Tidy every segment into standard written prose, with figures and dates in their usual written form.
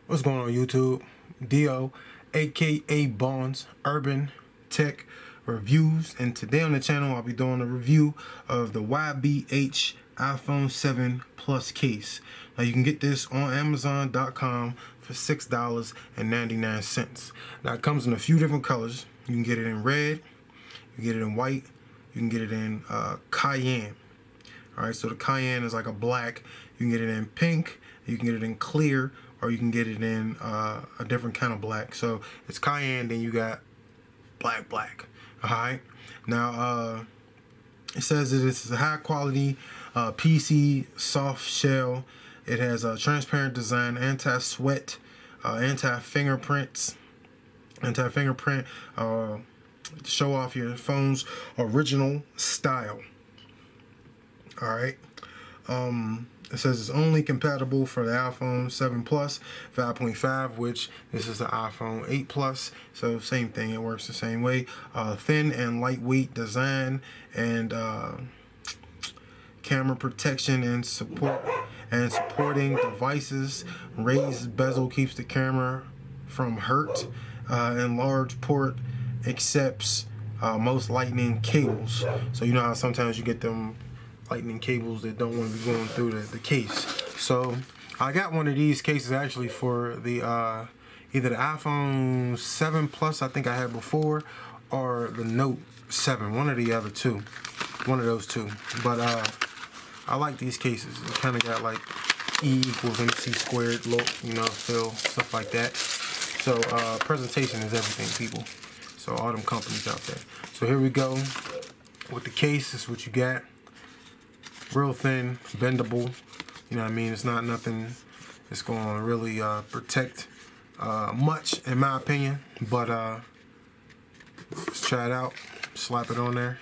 What's going on YouTube? DOAKABONDS Urban Tech Reviews, and today on the channel I'll be doing a review of the YBH iPhone 7 Plus case. Now you can get this on Amazon.com for $6.99. Now it comes in a few different colors. You can get it in red, you can get it in white, you can get it in cayenne. Alright, so the cayenne is like a black. You can get it in pink, you can get it in clear, or you can get it in a different kind of black. So it's cayenne, then you got black. Alright, now it says that this is a high quality PC soft shell. It has a transparent design, anti-sweat, anti-fingerprint, to show off your phone's original style. Alright. It says it's only compatible for the iPhone 7 Plus 5.5, which this is the iPhone 8 Plus, so same thing, it works the same way. Thin and lightweight design, and camera protection and supporting devices. Raised bezel keeps the camera from hurt. Enlarged port accepts most lightning cables. So you know how sometimes you get them lightning cables that don't want to be going through the case. So I got one of these cases actually for the either the iPhone 7 Plus I think I had before, or the Note 7, one of the other two, one of those two. But I like these cases. It kind of got like E equals MC squared look, you know, feel, stuff like that. So presentation is everything, people. So all them companies out there. So here we go with the case. This is what you got. Real thin, bendable, you know what I mean? It's not nothing that's going to really protect much, in my opinion. But let's try it out. Slap it on there.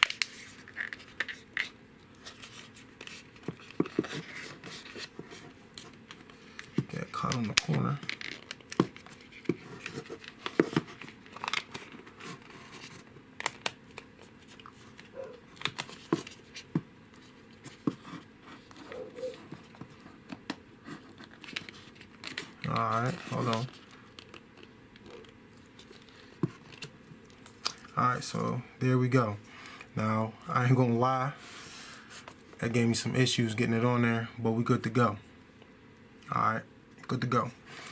Get caught on the corner. Alright, hold on. Alright, so there we go. Now, I ain't gonna lie, that gave me some issues getting it on there, but we good to go. Alright, good to go.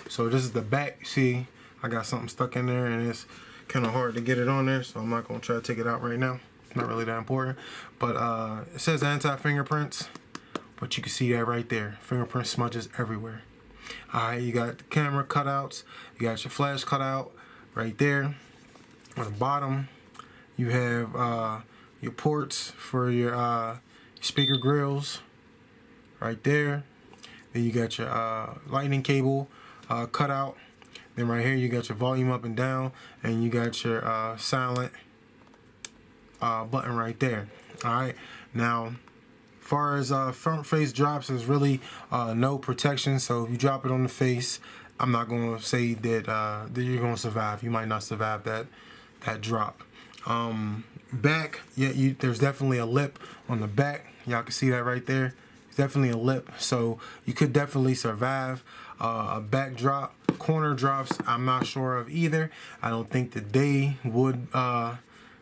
So this is the back. See, I got something stuck in there and it's kind of hard to get it on there, so I'm not gonna try to take it out right now. It's not really that important. But it says anti-fingerprints, but you can see that right there. Fingerprint smudges everywhere. Alright, you got the camera cutouts, you got your flash cutout right there. On the bottom, you have your ports for your speaker grills right there. Then you got your lightning cable cutout. Then right here you got your volume up and down, and you got your silent button right there. Alright, now as far as front face drops, there's really no protection. So if you drop it on the face, I'm not going to say that, that you're going to survive. You might not survive that drop. Back, yeah, there's definitely a lip on the back. Y'all can see that right there. It's definitely a lip, so you could definitely survive a back drop. Corner drops, I'm not sure of either. I don't think that they would.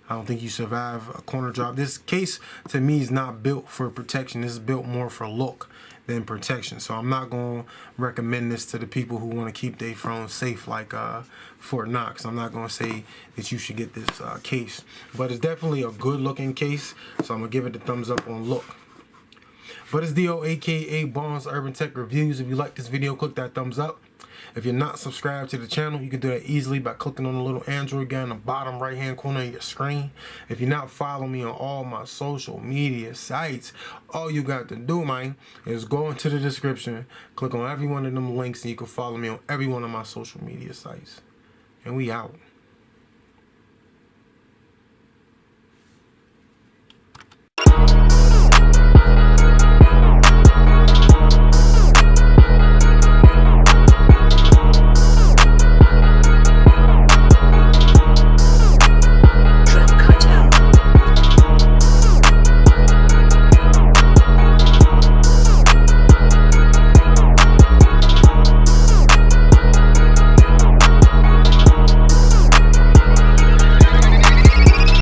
I don't think you survive a corner drop. This case, to me, is not built for protection. This is built more for look than protection. So I'm not going to recommend this to the people who want to keep their phones safe like Fort Knox. I'm not going to say that you should get this case. But it's definitely a good looking case. So I'm going to give it the thumbs up on look. But it's DOAKABONDS Urban Tech Reviews. If you like this video, click that thumbs up. If you're not subscribed to the channel, you can do that easily by clicking on the little Android guy in the bottom right hand corner of your screen. If you're not following me on all my social media sites, all you got to do, man, is go into the description, click on every one of them links, and you can follow me on every one of my social media sites. And we out.